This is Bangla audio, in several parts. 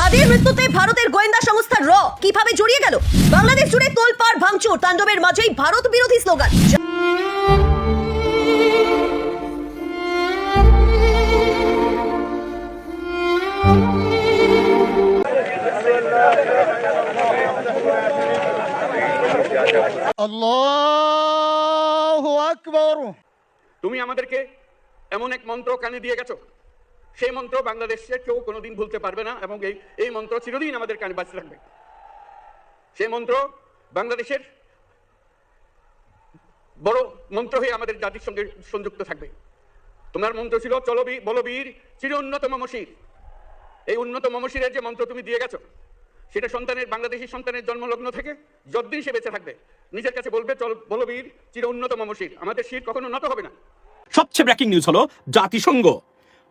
হাদির মৃত্যুতে ভারতের গোয়েন্দা সংস্থা র কিভাবে জড়িয়ে গেল? বাংলাদেশ জুড়ে তোলপাড় ভাঙচুর, তাণ্ডবের মাঝেই ভারত বিরোধী স্লোগান। আল্লাহু আকবার। তুমি আমাদেরকে এমন এক মন্ত্র কানে দিয়ে গেছো, সেই মন্ত্র বাংলাদেশের কেউ কোনোদিন ভুলতে পারবে না এবং এই মন্ত্র চিরদিন আমাদের কানে বাজতে থাকবে। সেই মন্ত্র বাংলাদেশের বড় মন্ত্র হয়ে আমাদের জাতির সঙ্গে সংযুক্ত থাকবে। তোমার মন্ত্র ছিল চলো বলো বীর চির উন্নত মমশির। এই উন্নত মমশিরের যে মন্ত্র তুমি দিয়ে গেছো, সেটা বাংলাদেশি সন্তানের জন্মলগ্ন থেকে যতদিন সে বেঁচে থাকবে নিজের কাছে বলবে চল বলো বীর চির উন্নত মমশির। আমাদের শির কখনো নত হবে না। সবচেয়ে ব্রেকিং নিউজ হলো জাতিসংঘ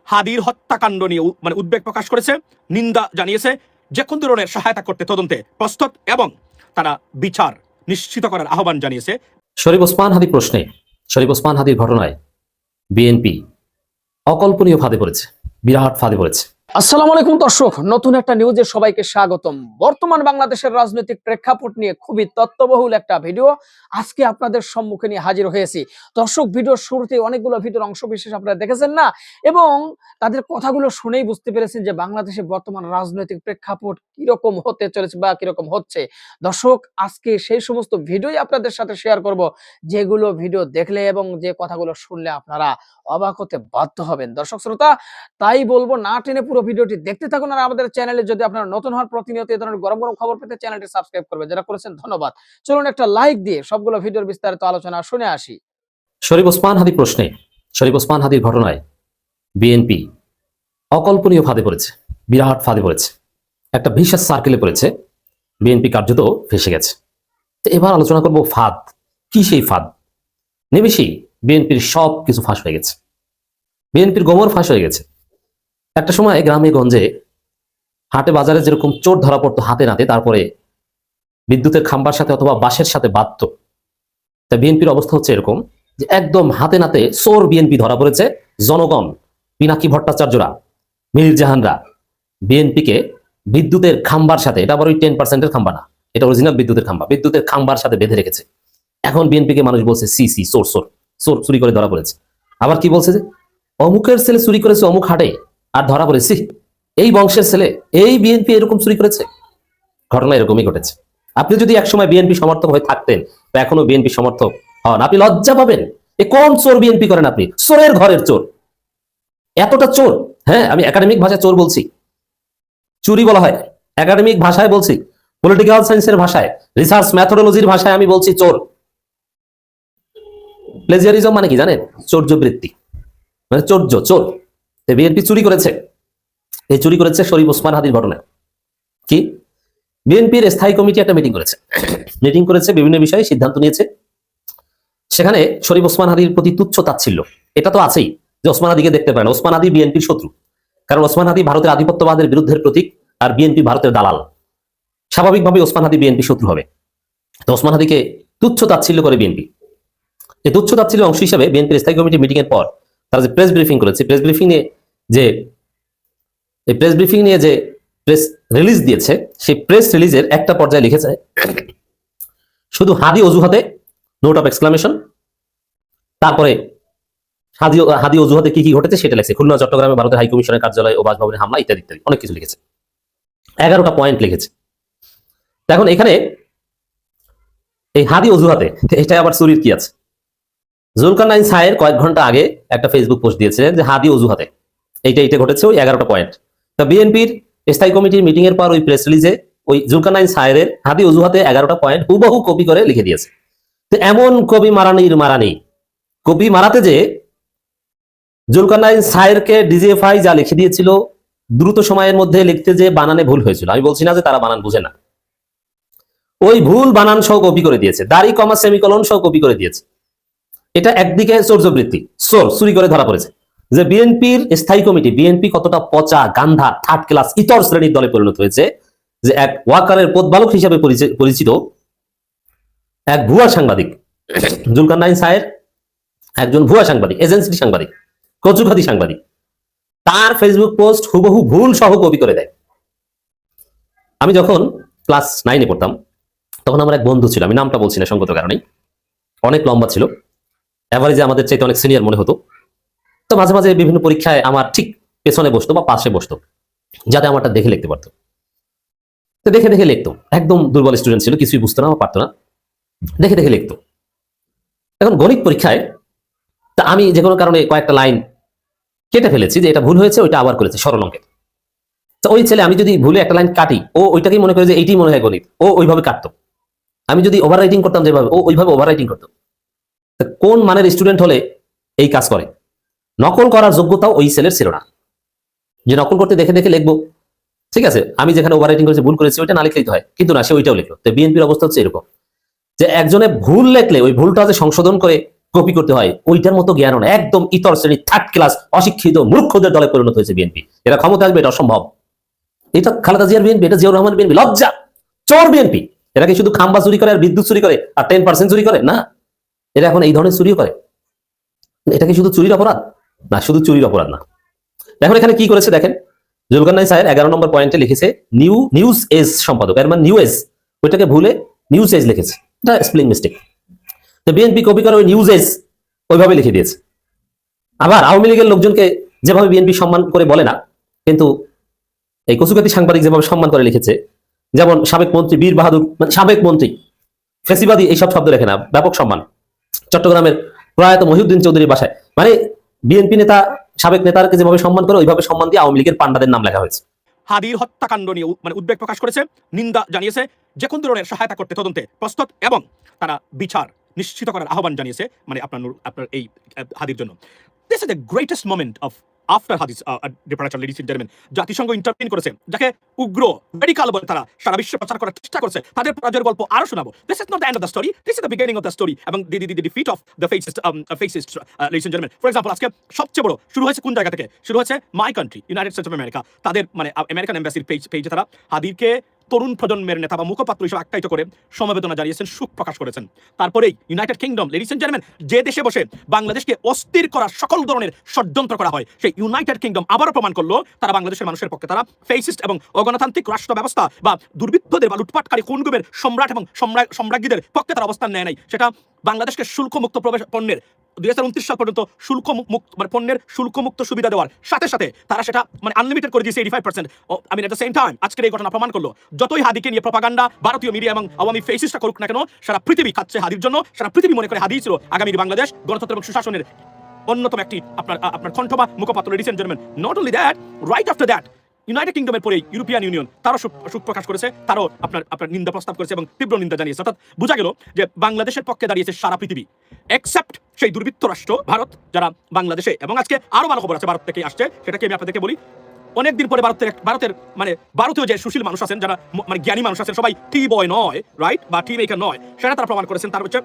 হাদির হত্যাকাণ্ড নিয়ে উদ্বেগ প্রকাশ করেছে, নিন্দা জানিয়েছে, যে কোন ধরনের সহায়তা করতে তদন্তে প্রস্তুত এবং তারা বিচার নিশ্চিত করার আহ্বান জানিয়েছে। শরীফ ওসমান হাদি প্রশ্নে, শরীফ ওসমান হাদির ঘটনায় বিএনপি অকল্পনীয় ফাঁদে পড়েছে, বিরাট ফাঁদে পড়েছে। আসসালামু আলাইকুম দর্শক, নতুন একটা নিউজে সবাইকে স্বাগতম। বর্তমান বাংলাদেশের রাজনৈতিক প্রেক্ষাপট নিয়ে খুবই তথ্যবহুল একটা ভিডিও আজকে আপনাদের সম্মুখে নিয়ে হাজির হয়েছি। দর্শক, ভিডিওর শুরুতে অনেকগুলো ভিডিওর অংশ বিশেষ আপনারা দেখেছেন না, এবং তাদের কথাগুলো শুনেই বুঝতে পেরেছেন যে বাংলাদেশে বর্তমান রাজনৈতিক প্রেক্ষাপট কিরকম হতে চলেছে বা কিরকম হচ্ছে। দর্শক, আজকে সেই সমস্ত ভিডিওই আপনাদের সাথে শেয়ার করব, যেগুলো ভিডিও দেখলে এবং যে কথাগুলো শুনলে আপনারা অবাক হতে বাধ্য হবেন। দর্শক শ্রোতা, তাই বলবো না টেনে পুরো ভিডিওটি দেখতে থাকুন। আর আমাদের চ্যানেলে যদি আপনারা নতুন হওয়ার প্রতিনিয়ত এই ধরনের গরম গরম খবর পেতে চ্যানেলটি সাবস্ক্রাইব করবেন, যারা করেছেন ধন্যবাদ। চলুন একটা লাইক দিয়ে সবগুলো ভিডিওর বিস্তারিত আলোচনা শুনে আসি। শরীফ ওসমান হাদি প্রশ্নে, শরীফ ওসমান হাদির ঘটনায় বিএনপি অকল্পনীয় ফাঁদে পড়েছে, বিরাট ফাঁদে পড়েছে, একটা ভিশাস সার্কেলে পড়েছে। বিএনপি কার্যত ফেসে গেছে। তো এবার আলোচনা করব ফাঁদ কি। সেই ফাঁদ নিমেষেই বিএনপির সব কিছু ফাঁস হয়ে গেছে, বিএনপির গোমর ফাঁস হয়ে গেছে। একটা সময় গ্রামে গঞ্জে হাটে বাজারে যেরকম চোর ধরা পড়তো হাতে নাতে, তারপরে বিদ্যুতের খাম্বার সাথে অথবা বাঁশের সাথে বাঁধত, তা বিএনপির অবস্থা হচ্ছে এরকম যে একদম হাতে নাতে চোর বিএনপি ধরা পড়েছে। জনগণ, পিনাকি ভট্টাচার্যরা, মির জাহানরা বিএনপিকে বিদ্যুতের খাম্বার সাথে, এটা আবার ওই 10% খাম্বা না, এটা অরিজিনাল বিদ্যুতের খাম্বা, বিদ্যুতের খাম্বার সাথে বেঁধে রেখেছে। এখন বিএনপিকে মানুষ বলছে সি সি চোর চোর চোর, চুরি করে ধরা পড়েছে। আবার কি বলছে যে অমুকের ছেলে চুরি করেছে অমুক হাটে আর ধরা পড়েছি, এই বংশের ছেলে, এই বিএনপি এরকম চুরি করেছে। ঘটনা এরকমই ঘটেছে। আপনি যদি একসময় বিএনপি সমর্থক হয়ে থাকতেন বা এখনো বিএনপি সমর্থক হন, আপনি লজ্জা পাবেন। এ কোন চোর বিএনপি করেন আপনি? চোরের ঘরের চোর, এতটা চোর। হ্যাঁ, আমি একাডেমিক ভাষায় চোর বলছি, চুরি বলা হয় একাডেমিক ভাষায় বলছি, পলিটিক্যাল সায়েন্সের ভাষায়, রিসার্চ মেথোডোলজির ভাষায় আমি বলছি চোর। প্লেজিয়ারিজম মানে কি জানেন? চৌর্যবৃত্তি, মানে চৌর্য, চোর। বিএনপি চুরি করেছে, এই চুরি করেছে শরীফ ওসমান হাদির ঘটনায়। কি? বিএনপির স্থায়ী কমিটি একটা মিটিং করেছে, বিভিন্ন বিষয়ে সিদ্ধান্ত নিয়েছে। সেখানে শরীফ ওসমান হাদির প্রতি তুচ্ছ তাচ্ছিল্য, এটা তো আছেই, যে ওসমান হাদিকে দেখতে পারে না। ওসমান হাদি বিএনপির শত্রু, কারণ ওসমান হাদি ভারতের আধিপত্যবাদের বিরুদ্ধের প্রতীক, আর বিএনপি ভারতের দালাল। স্বাভাবিকভাবে ওসমান হাদি বিএনপি শত্রু হবে। তো ওসমান হাদিকে তুচ্ছ তাচ্ছিল্য করে বিএনপি। এই তুচ্ছ তাচ্ছিল্য অংশ হিসেবে বিএনপির স্থায়ী কমিটি মিটিং এর পর তারা যে প্রেস ব্রিফিং করেছে, প্রেস ব্রিফিং নিয়ে যে প্রেস রিলিজ দিয়েছে, সেই প্রেস রিলিজের একটা পর্যায়ে লিখেছে শুধু হাদি অজুহাতে, নোট অফ এক্সক্লামেশন, তারপরে হাদি অজুহাতে কি কি ঘটেছে সেটা লিখেছে। খুলনা চট্টগ্রামে ভারতের হাই কমিশনের কার্যালয় ও বাসভবনে হামলা ইত্যাদি ইত্যাদি অনেক কিছু লিখেছে। 11টা পয়েন্ট লিখেছে। এখন এখানে এই হাদি অজুহাতে, এটা আবার চুরির কি আছে? জুলকারনাইন সাহের কয়েক ঘন্টা আগে একটা ফেসবুক পোস্ট দিয়েছিলেন যে হাদি অজুহাতে এইটা ঘটেছে, ওই 11টা পয়েন্ট। তা বিএনপির স্থায়ী কমিটির মিটিং এর পর ওই প্রেস রিলিজে ওই জুলকারনাইন সাহের হাদি অজুহাতে 11টা পয়েন্ট হুবহু কপি করে লিখে দিয়েছে। তো এমন কপি মারানি কপি মারাতে যে জুলকারনাইন সাহেরকে ডিজিএফআই যা লিখে দিয়েছিল, দ্রুত সময়ের মধ্যে লিখতে যে বানানে ভুল হয়েছিল। আমি বলছি না যে তারা বানান বুঝে না, ওই ভুল বানান সহ কপি করে দিয়েছে, দাড়ি কমা সেমিকলন সহ কপি করে দিয়েছে। এটা একদিকে চৌর্যবৃত্তি, চুরি করে ধরা পড়েছে। যে বিএনপির স্থায়ী কমিটি, বিএনপি কতটা পচা, গান্ধা, থার্ড ক্লাস, ইতর শ্রেণীর দলে পরিণত হয়েছে, যে এক ওয়াকারের পোতবালক হিসাবে পরিচিত এক ভুয়া সাংবাদিক, জুলকারনাইন সাহের একজন ভুয়া সাংবাদিক, এজেন্সি সাংবাদিক, কচুখাতি সাংবাদিক, তার ফেসবুক পোস্ট হুবহু ভুল সহ কপি করে দেয়। আমি যখন ক্লাস 9-এ পড়তাম তখন আমার এক বন্ধু ছিল, আমি নামটা বলছি না সঙ্গত কারণেই, অনেক লম্বা ছিল, অ্যাভারেজে আমাদের চাইতে অনেক সিনিয়র মনে হতো। তো মাঝে মাঝে বিভিন্ন পরীক্ষায় আমার ঠিক পেছনে বসতো বা পাশে বসতো, যাতে আমারটা দেখে লিখতে পারতো। তো দেখে দেখে লিখতো, একদম দুর্বল স্টুডেন্ট ছিল, কিছুই বুঝতো না, পারতো না, দেখে দেখে লিখতো। এখন গণিত পরীক্ষায় তা আমি যে কোনো কারণে কয়েকটা লাইন কেটে ফেলেছি, যে এটা ভুল হয়েছে, ওইটা আবার করেছে সরল অঙ্কের। তো ওই ছেলে, আমি যদি ভুলে একটা লাইন কাটি, ও ওইটাকেই মনে করে যে এইটাই মনে হয় গণিত, ও ওইভাবে কাটতো। আমি যদি ওভার রাইটিং করতাম যেভাবে, ও ওইভাবে ওভার রাইটিং করতো। কোন মানের স্টুডেন্ট হলে এই কাজ করে? নকল করার যোগ্যতাও ওই ছেলের ছিল না, যে নকল করতে দেখে দেখে লিখবো। ঠিক আছে, আমি যেখানে ওভার রাইটিং করেছি, ভুল করেছি, ওইটা না লিখলেই তো হয়, কিন্তু না, সে ওইটাও লিখলো। তো বিএনপির অবস্থা হচ্ছে এরকম, যে একজনে ভুল লেখলে ওই ভুলটা যে সংশোধন করে কপি করতে হয়, ওইটার মতো জ্ঞান না, একদম ইতর শ্রেণী, থার্ড ক্লাস অশিক্ষিত মূর্খদের দলে পরিণত হয়েছে বিএনপি। এরা ক্ষমতা আসবে, এটা অসম্ভব। এটা খালেদা জিয়ার বিএনপি, এটা জিয়াউর রহমান বিএনপি, লজ্জা, চোর বিএনপি। এরা কি শুধু খাম্বা চুরি করে আর বিদ্যুৎ চুরি করে আর 10% চুরি করে? না, এরা এখন এই ধরনের চুরিও করে। এটা কি শুধু চুরির অপরাধ? না, শুধু চুরির অপরাধ না। এখন এখানে কি করেছে দেখেন, জুলকারনাইন সাহেব 11 নম্বর পয়েন্টে লিখেছে নিউজ এজ সম্পাদক, এর মানে নিউ এজ, ওইটাকে ভুলে নিউজ এজ লিখেছে, এটা স্পেলিং মিস্টেক। তো বিএনপি কপি করে ওই নিউজ এজ ওইভাবে লিখে দিয়েছে। আবার আওয়ামী লীগের লোকজনকে যেভাবে বিএনপি সম্মান করে বলে না, কিন্তু এই কচুকাতি সাংবাদিক যেভাবে সম্মান করে লিখেছে, যেমন সাবেক মন্ত্রী বীর বাহাদুর, মানে সাবেক মন্ত্রী, ফেসিবাদী, এইসব শব্দ লেখে না, ব্যাপক সম্মান। চট্টগ্রামের প্রয়াত মহিউদ্দিন চৌধুরীর বাসায়, মানে বিএনপি নেতা, সাবেক নেতাকে যেভাবে সম্মান করে, ওইভাবে সম্মান দিয়ে আওয়ামী লীগের পান্ডাদের নাম লেখা হয়েছে। হাদির হত্যাকাণ্ড নিয়ে মানে উদ্বেগ প্রকাশ করেছে, নিন্দা জানিয়েছে, যে কোনো ধরনের সহায়তা করতে তদন্তে প্রস্তুত এবং তারা বিচার নিশ্চিত করার আহ্বান জানিয়েছে, মানে আপনার এই হাদির জন্য। This is the greatest moment of after হাদিস ডিপারেচার, লেডিস এন্ড জেন্টলম্যান। জাতিসংঘ ইন্টারভিন করেছে, যাকে উগ্র রেডিকাল বলে তারা সারা বিশ্বে প্রচার করার চেষ্টা করছে। তাদের পরাজয়ের গল্প আরো শোনাবো। This is not the end of the story, this is the beginning of the story এবং the defeat of the fascist ladies and gentleman. For example, আজকে সবচেয়ে বড় শুরু হয়েছে কোন জায়গা থেকে? শুরু হয়েছে my country, United states of America. তাদের মানে আমেরিকান এম্বাসির পেজে তারা হাদিরকে তরুণ প্রজন্মের নেতা বা মুখপাত্র হিসেবে আখ্যায়িত করে সমবেদনা জানিয়েছেন, সুখ প্রকাশ করেছেন। তারপরেই United Kingdom, ladies and gentleman, যে দেশে বসে বাংলাদেশকে অস্থির করার সকল ধরনের ষড়যন্ত্র করা হয়, সেই ইউনাইটেড কিংডম আবারও প্রমাণ করলো তারা বাংলাদেশের মানুষের পক্ষে, তারা ফেসিস্ট এবং অগণতান্ত্রিক রাষ্ট্র ব্যবস্থা বা দুর্বৃত্তদের বা লুটপাটকারী খুনগুমের সম্রাট এবং সম্রাজ্ঞীদের পক্ষে তারা অবস্থান নেয় নাই। সেটা বাংলাদেশকে শুল্কমুক্ত প্রবেশ পণ্যের 2029 সাল পর্যন্ত শুল্কমুক্ত মানে পণ্যের শুল্কমুক্ত সুবিধা দেওয়ার সাথে সাথে তারা সেটা মানে আনলিমিটেড করে দিয়েছে 85%। আমি এট দ্য সেম টাইম আজকের এই ঘটনা প্রমাণ করলো, যতই হাদিকে নিয়ে প্রপাগান্ডা ভারতীয় মিডিয়া এবং আওয়ামী ফেসিস্টরা করুক না কেন, সারা পৃথিবী খাচ্ছে হাদির জন্য। সারা পৃথিবী মনে করে হাদি ছিল আগামীর বাংলাদেশ গণতন্ত্র এবং সুশাসনের অন্যতম একটি আপনার কণ্ঠ বা মুখপাত্র। Ladies and gentleman, not only that, right after that united কিংডমের পরেই ইউরোপিয়ান ইউনিয়ন তারও সুখ প্রকাশ করেছে, তারও আপনার নিন্দা প্রস্তাব করেছে এবং তীব্র নিন্দা জানিয়েছে। অর্থাৎ বোঝা গেল যে বাংলাদেশের পক্ষে দাঁড়িয়েছে সারা পৃথিবী, এক্সেপ্ট সেই দুর্বৃত্ত রাষ্ট্র ভারত, যারা বাংলাদেশে, এবং আজকে আরো ভালো খবর আছে ভারত থেকে আসছে, সেটাকে আমি আপনাদেরকে বলি। অনেকদিন পরে ভারতের মানে ভারতীয় যে সুশীল মানুষ আছেন, যারা মানে জ্ঞানী মানুষ আছেন, সবাই টি বয় নয়, রাইট, বা টি মেকার নয়, সেটা তারা প্রমাণ করেছেন। তার হচ্ছে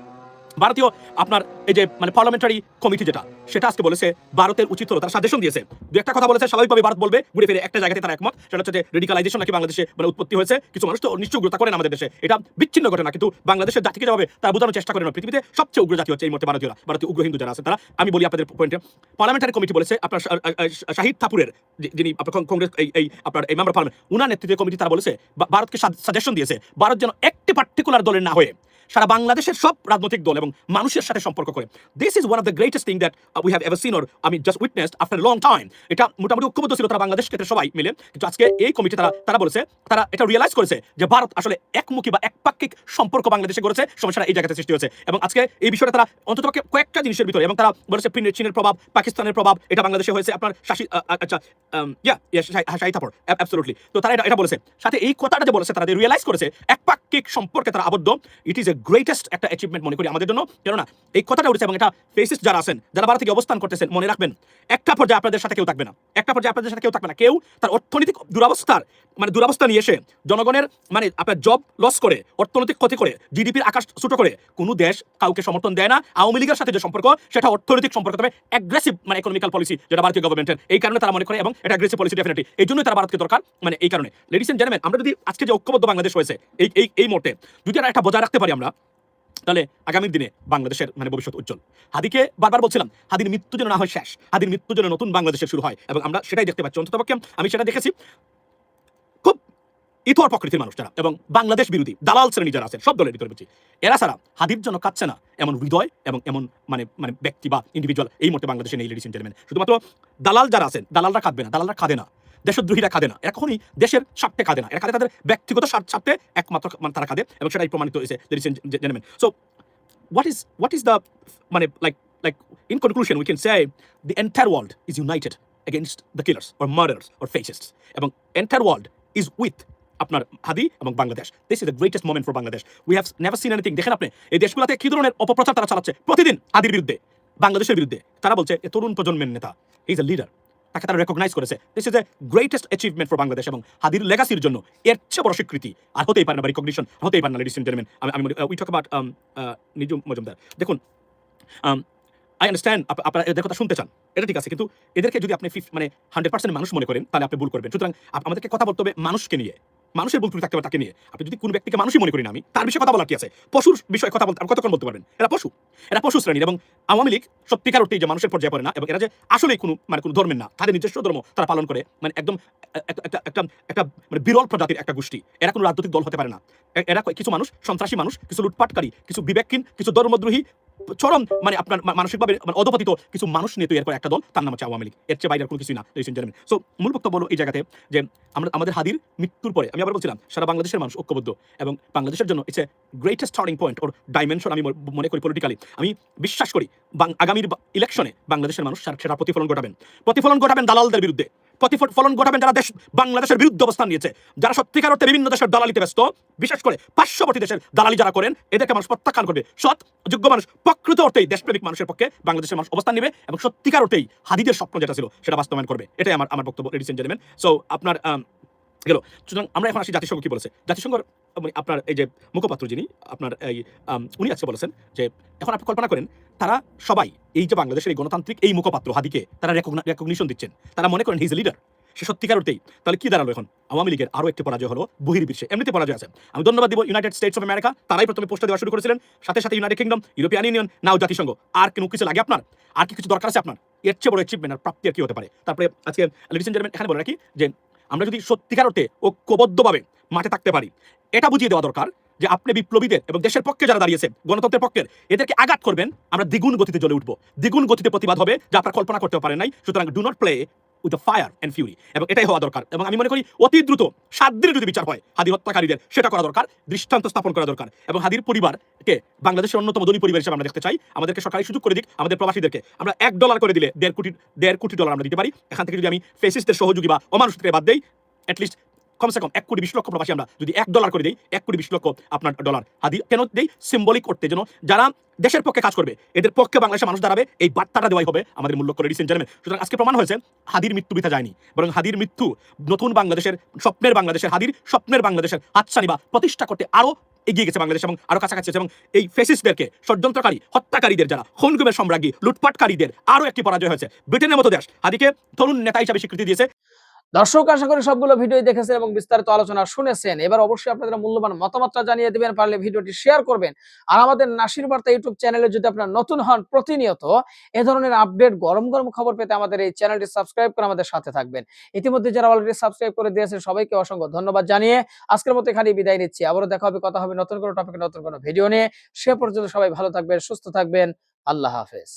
ভারতীয় আপনার এই যে মানে পার্লামেন্টারি কমিটি, যেটা সেটা আজকে বলেছে ভারতের উচিত হলো, তারা সাজেশন দিয়েছে, দু একটা কথা বলেছে, স্বাভাবিকভাবে ভারত বলবে, ঘুরে ফিরে একটা জায়গাতে তারা একমত, সেটা হচ্ছে যে রেডিকালাইজেশন নাকি বাংলাদেশে মানে উৎপত্তি হয়েছে। কিছু মানুষ তো নিশ্চয় উগ্রতা করেন আমাদের দেশে, এটা বিচ্ছিন্ন ঘটনা, কিন্তু বাংলাদেশের জাতিকে যেভাবে তারা বোঝানোর চেষ্টা করেন, পৃথিবীতে সবচেয়ে উগ্র জাতি হচ্ছে এই মুহূর্তে ভারতীয় উগ্র হিন্দু যারা আছে তারা। আমি বলি আপনাদের পয়েন্টে, পার্লামেন্টারি কমিটি বলেছে, আপনার শাহিদ থাপুরের, যিনি আপনার কংগ্রেস এই আপনার এই মেম্বার পার্লামেন্ট, উনার নেতৃত্বে কমিটি, তারা বলেছে ভারতকে সাজেশন দিয়েছে, ভারত যেন একটি পার্টিকুলার দলের না হয়ে সারা বাংলাদেশের সব রাজনৈতিক দল এবং মানুষের সাথে সম্পর্ক করে। This is one of the greatest thing that we have ever seen or আমি just witnessed after long time. এটা মোটামুটি ঐক্যবদ্ধ ছিল তারা বাংলাদেশ ক্ষেত্রে সবাই মিলে, কিন্তু আজকে এই কমিটি তারা বলেছে, তারা এটা রিয়েলাইজ করেছে যে ভারত আসলে একমুখী বা একপাক্ষিক সম্পর্ক বাংলাদেশে করেছে, সমস্যাটা এই জায়গাতে সৃষ্টি হয়েছে। এবং আজকে এই বিষয়টা তারা অন্তত কয়েকটা জিনিসের ভিতরে, এবং তারা বলেছে চীনের প্রভাব, পাকিস্তানের প্রভাব, এটা বাংলাদেশে হয়েছে, আপনার শাহিদ থাপুর, অ্যাবসলিউটলি। তো তারা এটা বলেছে, সাথে এই কথাটা যে বলেছে, তারা রিয়েলাইজ করেছে একপাক্ষিক সম্পর্কে তারা আবদ্ধ। ইট ইজ এ গ্রেটেস্ট একটা অ্যাচিভমেন্ট মনে করি আমাদের জন্য, কেননা এই কথাটা উঠেছে এবং এটা ফেসিস্ট যারা আছেন, যারা ভারতে অবস্থান করতেছেন, মনে রাখবেন, একটা পর্যায়ে আপনাদের সাথে কেউ থাকবে না, একটা পর্যায়ে আপনাদের সাথে কেউ থাকবে না। কেউ তার অর্থনৈতিক দুরবস্থা নিয়ে এসে জনগণের মানে আপনার জব লস করে, অর্থনৈতিক ক্ষতি করে, জিডিপির আকাশ ছোট করে কোনো দেশ কাউকে সমর্থন দেয় না। আওয়ামী লীগের সাথে যে সম্পর্ক, সেটা অর্থনৈতিক সম্পর্ক, তবে অ্যাগ্রেসিভ মানে ইকোনমিক্যাল পলিসি যেটা ভারতীয় গভর্নমেন্টের, এই কারণে তারা মনে করে, এবং এটা অ্যাগ্রেসিভ পলিসি ডেফিনেটলি, এই জন্যই তারা ভারতকে দরকার, মানে এই কারণে। লেডিস এন্ড জেন্টলম্যান, আমরা যদি আজকে যে ঐক্যবদ্ধ বাংলাদেশ হয়েছে এই মুহূর্তে যদি আমরা একটা বজায় রাখতে পারি আমরা, তাহলে আগামী দিনে বাংলাদেশের মানে ভবিষ্যৎ উজ্জ্বল। হাদিকে বারবার বলছিলাম, হাদির মৃত্যু যেন না হয় শেষ, হাদির মৃত্যু যেন নতুন বাংলাদেশের শুরু হয়, এবং আমরা সেটাই দেখতে পাচ্ছি। অন্ততপক্ষে আমি সেটা দেখেছি, খুব ইতর প্রকৃতির মানুষ যারা এবং বাংলাদেশ বিরোধী দালাল শ্রেণী যারা আছেন সব দলের ভিতরে বুঝি, এরা ছাড়া হাদির জন্য কাচ্ছে না এমন হৃদয় এবং এমন মানে মানে ব্যক্তি বা ইন্ডিভিজুয়াল এই মুহূর্তে বাংলাদেশে নেই লেডিস এন্ড জেন্টলম্যান। শুধুমাত্র দালাল যারা আছেন, দালালরা কাঁদবে না, দালালরা কাঁদে না, দেশদ্রোহীরা কাঁদে না, এরা কখনোই দেশের স্বার্থে কাঁদে না, এরা কাঁদে তাদের ব্যক্তিগত স্বার্থে একমাত্র মানে তারা কাঁদে এবং সেটাই প্রমাণিত হয়েছে ladies and gentleman. So what is the মানে like in conclusion we can say the entire world is united against the killers or murderers or fascists এবং entire world is with আপনার হাদি এবং Bangladesh. This is the greatest moment for Bangladesh. We have never seen anything. দেখেন আপনি এই দেশগুলোতে কি ধরনের অপপ্রচার তারা চালাচ্ছে প্রতিদিন হাদির বিরুদ্ধে, বাংলাদেশের বিরুদ্ধে। তারা বলছে এ তরুণ প্রজন্মের নেতা, হি ইজ এ লিডার, তাকে তারা রেকগনাইজ করেছে। This is the greatest achievement for Bangladesh এবং হাদির লেগাসির জন্য এর চেয়ে বড় স্বীকৃতি আর হতেই পারে না, বা রিকগনিশন হতেই পারে না লেডিস এন্ড জেন্টলম্যান। আমি we talk about Nijum Majumdar. দেখুন আই আন্ডারস্ট্যান্ড আপনারা এদের কথা শুনতে চান, এটা ঠিক আছে, কিন্তু এদেরকে যদি আপনি মানে 100% মানুষ মনে করেন তাহলে আপনি ভুল করবেন। সুতরাং আমাদেরকে কথা বলতে হবে মানুষকে নিয়ে, মানুষের ভুল ত্রুটি থাকতে পারে তাকে নিয়ে। আপনি যদি কোন ব্যক্তিকে মানুষই মনে করি না, আমি তার বিষয়ে কথা বলার কি আছে? পশুর বিষয়ে কথা বলতে কতক্ষণ বলতে পারবেন? এরা পশু শ্রেণীর এবং আওয়ামী লীগ সত্যিকার অর্থেই যে মানুষের পর্যায়ে পড়ে না এবং এরা যে আসলেই কোনো ধর্মের না, তাদের নিজস্ব ধর্ম তারা পালন করে, মানে একদম একটা মানে বিরল প্রজাতির একটা গোষ্ঠী। এরা কোনো রাজনৈতিক দল হতে পারে না। এরা কিছু মানুষ সন্ত্রাসী মানুষ, কিছু লুটপাটকারী, কিছু বিবেকহীন, কিছু ধর্মদ্রোহী, চরম মানে আপনার মানসিকভাবে অধপতিত কিছু মানুষ নিয়ে তৈরি করে একটা দল, তার নাম হচ্ছে আওয়ামী লীগ। এর চেয়ে বাইরে কোনো কিছুই না লেডিস এন্ড জেন্টলম্যান। সো মূল বক্তব্য হলো এই জায়গাতে যে আমাদের হাদির মৃত্যুর পরে আমি আবার বলছিলাম সারা বাংলাদেশের মানুষ ঐক্যবদ্ধ এবং বাংলাদেশের জন্য it's a greatest turning point or dimension. আমি মনে করি পলিটিক্যালি আমি বিশ্বাস করি আগামীর ইলেকশনে বাংলাদেশের মানুষ সেটা প্রতিফলন ঘটাবেন দালালদের বিরুদ্ধে, প্রতিফলন ঘটাবেন যারা বাংলাদেশের বিরুদ্ধে অবস্থান নিয়েছে, যারা সত্যিকার অর্থে বিভিন্ন দেশের দালালিতে ব্যস্ত, বিশেষ করে পার্শ্ববর্তী দেশের দালালি যারা করেন, এদেরকে মানুষ প্রত্যাখ্যান করবে। সৎ যোগ্য মানুষ প্রকৃত অর্থেই দেশপ্রেমিক মানুষের পক্ষে বাংলাদেশের মানুষ অবস্থান নেবে এবং সত্যিকার অর্থেই হাদিদের স্বপ্ন যেটা ছিল সেটা বাস্তবায়ন করবে। এটাই আমার বক্তব্য লেডিস এন্ড জেন্টলম্যান। সো আপনার গেল। সুতরাং আমরা এখন আসি জাতিসংঘ কি বলেছে। জাতিসংঘের আপনার এই যে মুখপাত্র যিনি আপনার এই উনি আজকে বলেছেন যে এখন আপনি কল্পনা করেন তারা সবাই এই যে বাংলাদেশের এই গণতান্ত্রিক এই মুখপাত্র হাদিকে তারা রেকগনিশন দিচ্ছেন, তারা মনে করেন হি ইজ এ লিডার, সে সত্যিকার অর্থেই। তাহলে কি দাঁড়ালো এখন? আওয়ামী লীগের আরো একটি পরাজয় হলো বহির্বিশ্বে, এমনিতে পরাজয় আছে। আমি ধন্যবাদ দিব ইউনাইটেড স্টেটস অফ আমেরিকা, তারাই প্রথমে পোস্টার দেওয়া শুরু করেছিলেন, সাথে সাথে ইউনাইটেড কিংডম, ইউরোপিয়ান ইউনিয়ন, নাও জাতিসংঘ। আর কোনো কিছু লাগে আপনার? আর কি কিছু দরকার আছে আপনার? এর চেয়ে বড় অ্যাচিভমেন্ট আর প্রাপ্তি আর কি হতে পারে? তারপরে আজকে লেডিস এন্ড জেন্টলম্যান এখানে বলে রাখি যে আমরা যদি সত্যিকার অর্থে ঐক্যবদ্ধভাবে মাঠে থাকতে পারি, এটা বুঝিয়ে দেওয়া দরকার যে আপনি বিপ্লবীদের এবং দেশের পক্ষে যারা দাঁড়িয়েছে গণতন্ত্রের পক্ষের, এদেরকে আঘাত করবেন, আমরা দ্বিগুণ গতিতে জ্বলে উঠবো, দ্বিগুণ গতিতে প্রতিবাদ হবে যা আপনারা কল্পনা করতে পারেন নাই। সুতরাং do not play with the fire and Fury, এবং এটাই হওয়া দরকার। এবং আমি মনে করি অতি দ্রুত 7 দিনে যদি বিচার হয় হাদি হত্যাকারীদের, সেটা করা দরকার, দৃষ্টান্ত স্থাপন করা দরকার। এবং হাদির পরিবারকে বাংলাদেশের অন্যতম ধনী পরিবার হিসেবে আমরা দেখতে চাই। আমাদেরকে সরকারি সুযোগ করে দিক, আমাদের প্রবাসীদেরকে আমরা $1 করে দিলে দেড় কোটি ডলার আমরা দিতে পারি। এখান থেকে যদি আমি ফেসিস্টদের সহযোগী বা অমানুষকে বাদ দেই, অ্যাটলিস্ট কমসে কম 1,20,00,000 প্রবাসী আমরা যদি $1 করে দিই, 1,20,00,000 আপনার ডলার হাদি কেন দেই? সিম্বলিক করতে, যেন যারা দেশের পক্ষে কাজ করবে এদের পক্ষে বাংলাদেশের মানুষ দাঁড়াবে, এই বার্তাটা দেওয়াই হবে আমাদের মূল্য করে লেডিস এন্ড জেন্টলম্যান। সুতরাং আজকে প্রমাণ হয়েছে হাদির মৃত্যু বৃথা যায়নি, বরং হাদির মৃত্যু নতুন বাংলাদেশের হাদির স্বপ্নের বাংলাদেশের হাতছানি বা প্রতিষ্ঠা করতে আরো এগিয়ে গেছে বাংলাদেশ এবং আরো কাছাকাছি আছে। এবং এই ফেসিস্টদেরকে, ষড়যন্ত্রকারী, হত্যাকারীদের, যারা খুনগুমের সম্রাজ্ঞী, লুটপাটকারীদের আরো একটি পরাজয় হয়েছে। ব্রিটেনের মতো দেশ হাদিকে তরুণ নেতা হিসাবে স্বীকৃতি দিয়েছে। দর্শক আশা করি সবগুলো ভিডিও দেখেছেন এবং বিস্তারিত আলোচনা শুনেছেন। এবার অবশ্যই আপনাদের মূল্যবান মতামতটা জানিয়ে দিবেন, পারলে ভিডিওটি শেয়ার করবেন। আর আমাদের নাসির বার্তা ইউটিউব চ্যানেলে যদি আপনারা নতুন হন, প্রতিনিয়ত এ ধরনের আপডেট, গরম গরম খবর পেতে আমাদের এই চ্যানেলটি সাবস্ক্রাইব করে আমাদের সাথে থাকবেন। ইতিমধ্যে যারা অলরেডি সাবস্ক্রাইব করে দিয়েছেন সবাইকে অসংখ্য ধন্যবাদ জানিয়ে আজকের মতো এখানেই বিদায় নিচ্ছি। আবারও দেখা হবে, কথা হবে নতুন কোনো টপিকে, নতুন কোনো ভিডিও নিয়ে। সে পর্যন্ত সবাই ভালো থাকবেন, সুস্থ থাকবেন। আল্লাহ হাফেজ।